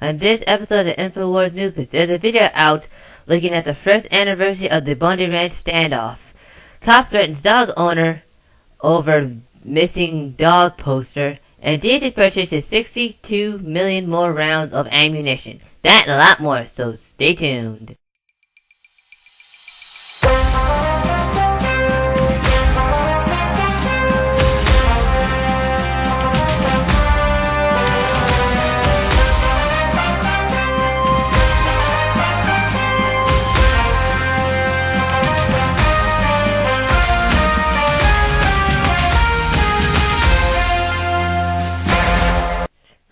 On this episode of Infowars News, there's a video out looking at the first anniversary of the Bundy Ranch standoff. Cop threatens dog owner over missing dog poster, and DC purchases 62 million more rounds of ammunition. That and a lot more, so stay tuned.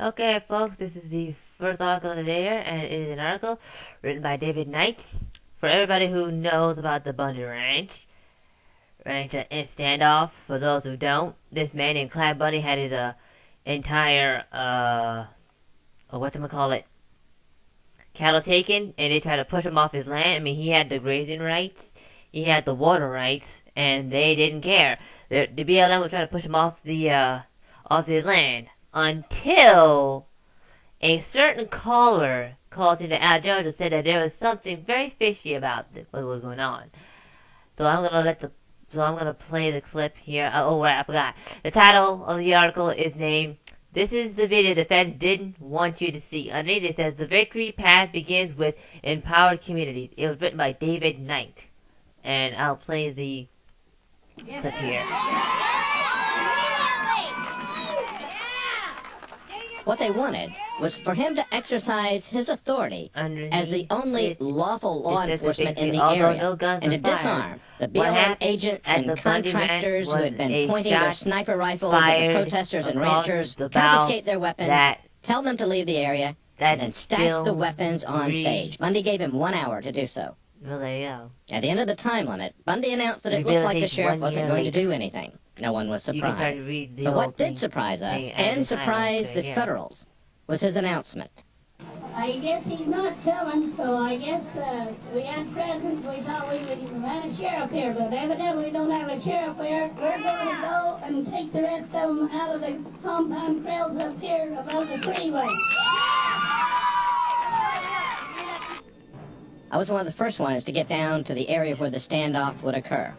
Okay, folks, this is the first article of the day here, and it is an article written by David Knight. For everybody who knows about the Bundy Ranch standoff, for those who don't, this man named Clyde Bundy had his entire cattle taken, and they tried to push him off his land. I mean, he had the grazing rights, he had the water rights, and they didn't care. The BLM was trying to push him off his land. Until a certain caller called into Al Jones and said that there was something very fishy about what was going on. So I'm gonna play the clip here. I forgot. The title of the article is named "This is the video the feds didn't want you to see." Underneath it says the victory path begins with empowered communities. It was written by David Knight, and I'll play the clip here. What they wanted was for him to exercise his authority as the only lawful law enforcement in the area and to disarm the BLM agents and contractors who had been pointing their sniper rifles at the protesters and ranchers, confiscate their weapons, tell them to leave the area, and then stack the weapons on stage. Bundy gave him 1 hour to do so. Well, there you go. At the end of the time limit, Bundy announced that it looked like the sheriff wasn't going to do anything. No one was surprised. But what did surprise us, and surprise the Federals, was his announcement. I guess he's not coming, so I guess we had presents. We thought we had a sheriff here, but evidently we don't have a sheriff here. We're going to go and take the rest of them out of the compound trails up here above the freeway. I was one of the first ones to get down to the area where the standoff would occur.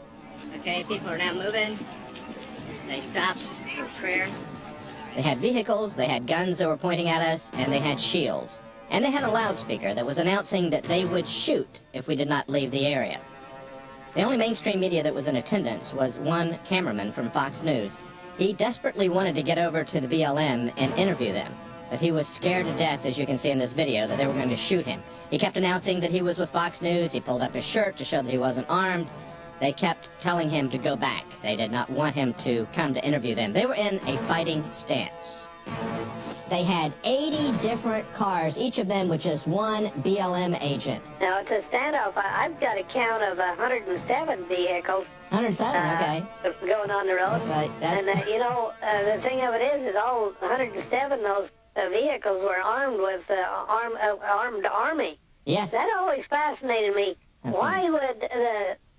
Okay, people are now moving. They stopped for prayer. They had vehicles, they had guns that were pointing at us, and they had shields. And they had a loudspeaker that was announcing that they would shoot if we did not leave the area. The only mainstream media that was in attendance was one cameraman from Fox News. He desperately wanted to get over to the BLM and interview them, but he was scared to death, as you can see in this video, that they were going to shoot him. He kept announcing that he was with Fox News. He pulled up his shirt to show that he wasn't armed. They kept telling him to go back. They did not want him to come to interview them. They were in a fighting stance. They had 80 different cars, each of them with just one BLM agent. Now, it's a standoff. I've got a count of 107 vehicles. 107, okay. Going on the road. That's right. The thing of it is all 107 of those vehicles were armed with armed army. Yes. That always fascinated me. Why would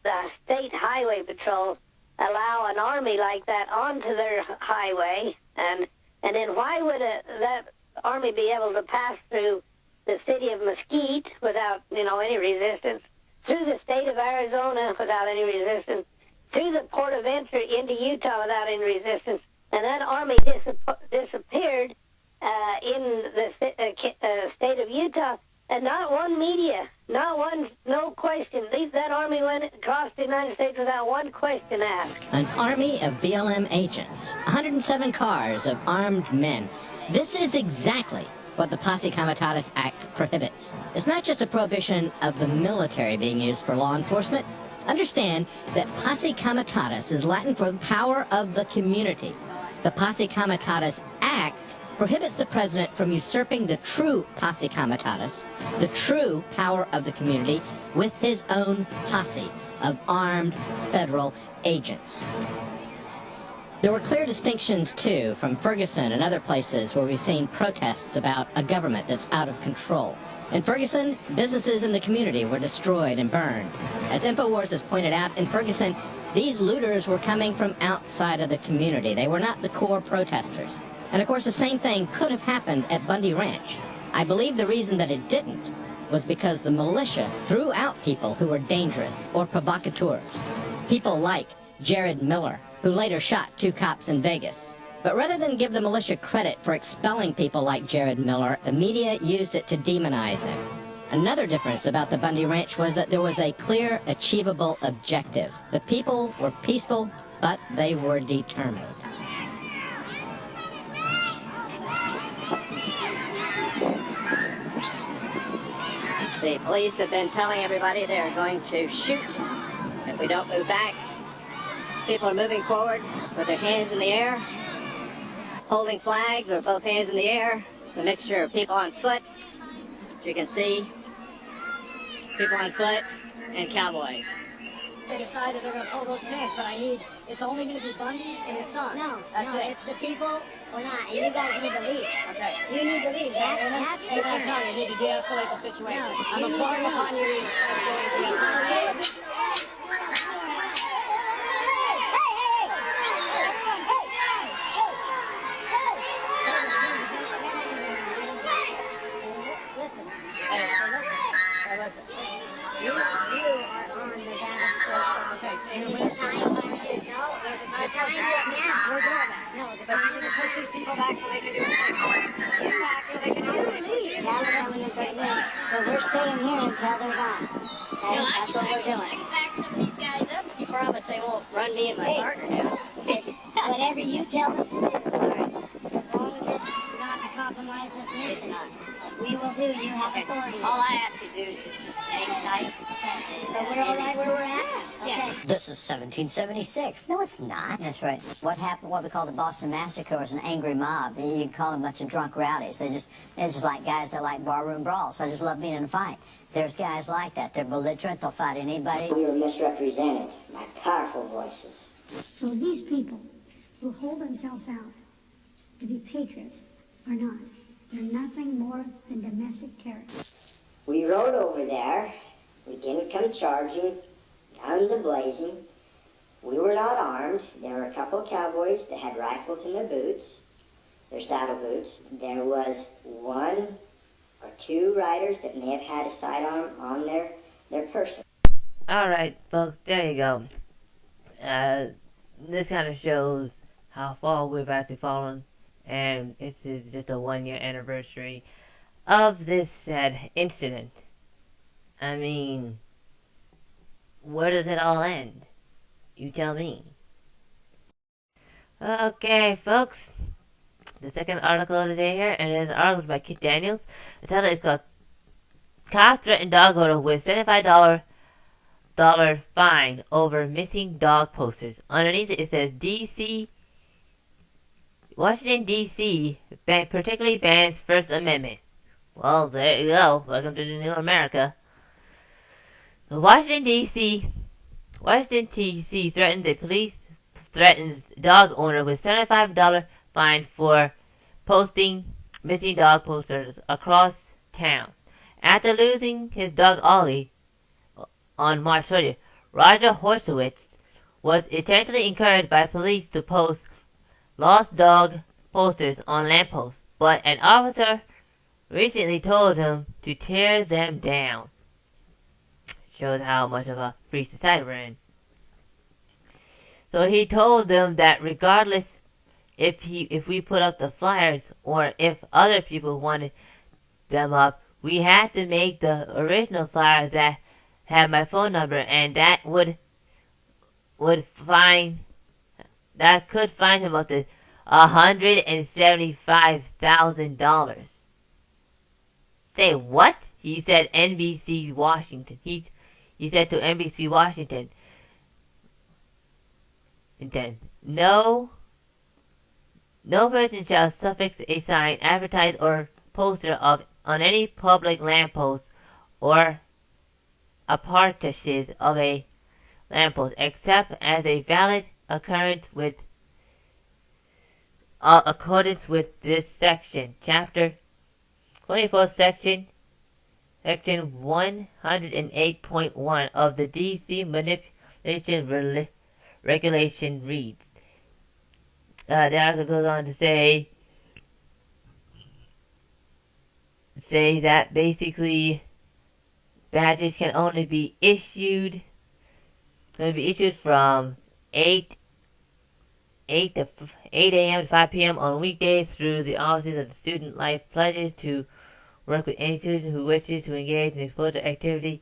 the state highway patrol allow an army like that onto their highway, and then why would that army be able to pass through the city of Mesquite without any resistance, through the state of Arizona without any resistance, through the port of entry into Utah without any resistance, and that army disappeared in the state of Utah? And not one media, no question. That army went across the United States without one question asked. An army of BLM agents, 107 cars of armed men. This is exactly what the Posse Comitatus Act prohibits. It's not just a prohibition of the military being used for law enforcement. Understand that Posse Comitatus is Latin for power of the community. The Posse Comitatus Act prohibits the president from usurping the true Posse Comitatus, the true power of the community, with his own posse of armed federal agents. There were clear distinctions, too, from Ferguson and other places where we've seen protests about a government that's out of control. In Ferguson, businesses in the community were destroyed and burned. As Infowars has pointed out, in Ferguson, these looters were coming from outside of the community. They were not the core protesters. And of course, the same thing could have happened at Bundy Ranch. I believe the reason that it didn't was because the militia threw out people who were dangerous or provocateurs. People like Jared Miller, who later shot 2 cops in Vegas. But rather than give the militia credit for expelling people like Jared Miller, the media used it to demonize them. Another difference about the Bundy Ranch was that there was a clear, achievable objective. The people were peaceful, but they were determined. The police have been telling everybody they're going to shoot if we don't move back. People are moving forward with their hands in the air, holding flags with both hands in the air. It's a mixture of people on foot, as you can see, people on foot, and cowboys. They decided they're going to pull those pins, but it's only going to be Bundy and his son. That's it. It's the people or not, and you guys need to leave. Okay. You need to leave. That's the I'm telling you, you need to de-escalate the situation. I'm imparting upon you to de-escalate the situation. Listen. You are on the battlefield. Okay. And it's time. No, there's a time is now. We're doing that. No, the But time you're going to is push these people back so they can do the same thing. Get back so they can do the same thing. Gather them in 30 minutes. But we're staying here until they're gone. Okay? That's what we're doing. I can back some of these guys up. You probably say, well, run me and my partner down. Whatever you tell us to do. All right. As long as it's not to compromise this It's mission. not. We will do. You have Okay. authority. All I ask you to do is just hang tight. So we're all right where we're at? Yeah. Okay. This is 1776. No, it's not. That's right. What happened, what we call the Boston Massacre, was an angry mob. You could call them a bunch of drunk rowdies. It's just like guys that like barroom brawls. I just love being in a fight. There's guys like that. They're belligerent. They'll fight anybody. We were misrepresented by powerful voices. So these people who hold themselves out to be patriots are not. They're nothing more than domestic terrorists. We rode over there. We didn't come charging, guns a-blazing. We were not armed. There were a couple of cowboys that had rifles in their boots, their saddle boots. There was 1 or 2 riders that may have had a sidearm on their person. Alright, folks, there you go. This kind of shows how far we've actually fallen, and it's just a 1-year anniversary of this said incident. I mean, where does it all end? You tell me. Okay, folks. The second article of the day here, and it's an article by Kit Daniels. The title is called "Cops Threaten Dog Owner with $75 fine over missing dog posters." Underneath it says Washington D.C. particularly bans First Amendment. Well, there you go. Welcome to the new America. Washington D.C. threatens dog owner with $75 fine for posting missing dog posters across town. After losing his dog Ollie on March 30th, Roger Horowitz was intentionally encouraged by police to post lost dog posters on lampposts, but an officer recently told him to tear them down. Shows how much of a free society we're in. So he told them that regardless if we put up the flyers or if other people wanted them up, we had to make the original flyer that had my phone number, and that could find him up to $175,000. Say what? He said NBC Washington. He said to NBC Washington, No person shall suffix a sign, advertise, or poster on any public lamppost or apparatus of a lamppost, except as a valid accordance with this section, Chapter 24, Section 108.1 of the D.C. Manipulation Regulation reads. The article goes on to say, say that basically badges can only be issued from 8 a.m. to 5 p.m. on weekdays through the offices of the Student Life Pledges to work with any student who wishes to engage in exposure activity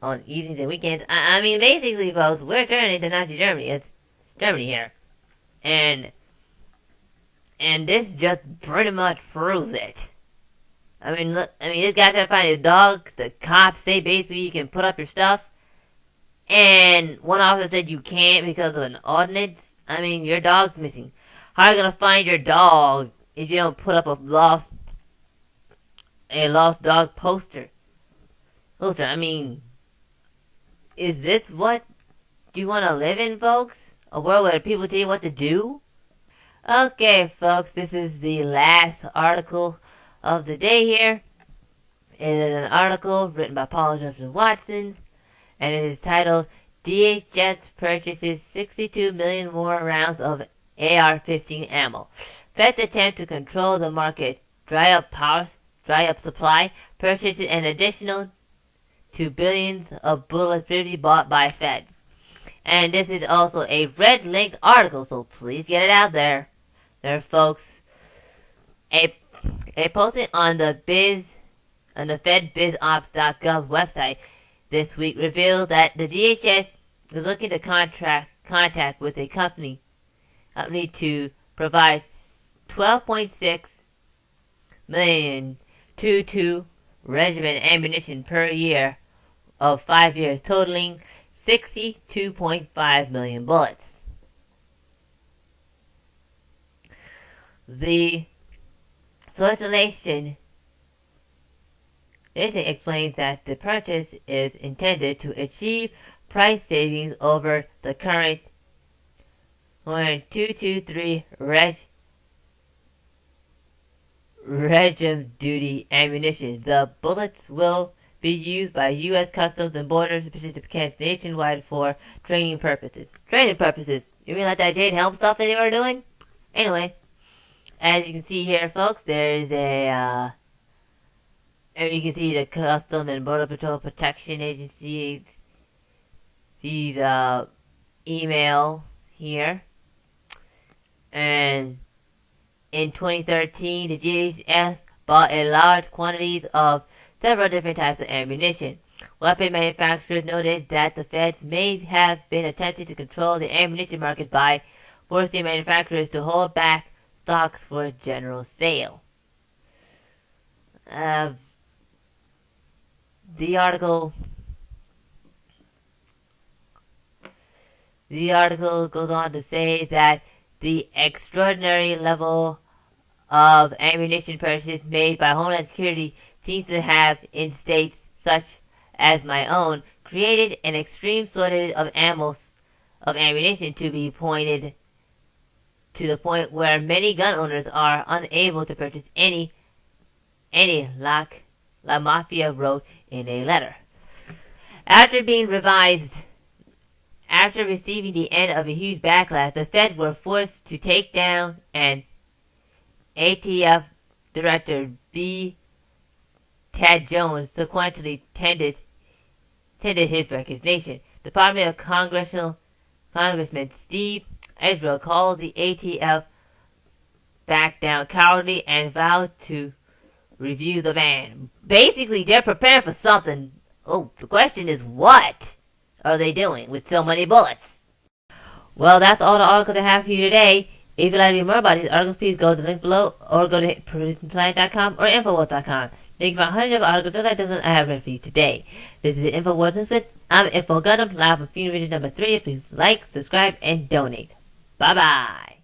on evenings and weekends. I mean, basically, folks, we're turning to Nazi Germany. It's Germany here. And this just pretty much proves it. I mean, look, this guy trying to find his dogs. The cops say basically you can put up your stuff. And one officer said you can't because of an ordinance. I mean, your dog's missing. How are you going to find your dog if you don't put up a lost dog poster? I mean, is this what you want to live in, folks? A world where people tell you what to do? Okay, folks, this is the last article of the day here. It is an article written by Paul Joseph Watson, and it is titled, DHS purchases 62 million more rounds of AR-15 ammo. Feds attempt to control the market, dry up supply, purchases an additional 2 billion of bullets previously bought by feds. And this is also a red-linked article, so please get it out there. There, folks. A posting on the FedBizOps.gov website this week revealed that the DHS is looking to contact with a company to provide 12.6 million 2.2 regiment ammunition per year of 5 years, totaling 62.5 million bullets. The solicitation explains that the purchase is intended to achieve price savings over the current 223 regime duty ammunition. The bullets will be used by U.S. Customs and Border Protection nationwide for training purposes. Training purposes? You mean like that Jade Helm stuff that they were doing? Anyway, as you can see here, folks, there's and you can see the Customs and Border Patrol Protection Agency's email here. And in 2013, the DHS bought a large quantities of several different types of ammunition. Weapon manufacturers noted that the feds may have been attempting to control the ammunition market by forcing manufacturers to hold back stocks for general sale. The article goes on to say that the extraordinary level of ammunition purchases made by Homeland Security seems to have, in states such as my own, created an extreme shortage of ammunition to be pointed to the point where many gun owners are unable to purchase any, like La Mafia wrote in a letter. After receiving the end of a huge backlash, the Feds were forced to take down an ATF Director B. Tad Jones subsequently tended his resignation. Department of Congressman Steve Ezra calls the ATF back down cowardly and vowed to review the ban. Basically, they're preparing for something. Oh, the question is, what are they doing with so many bullets? Well, that's all the articles I have for you today. If you'd like to read more about these articles, please go to the link below or go to PrisonPlanet.com or Infowars.com. There you can find hundreds of articles just like this I have read for you today. This is the Infowars with. I'm Info Gundam, live from Funeral Vision number 3. Please like, subscribe, and donate. Bye-bye.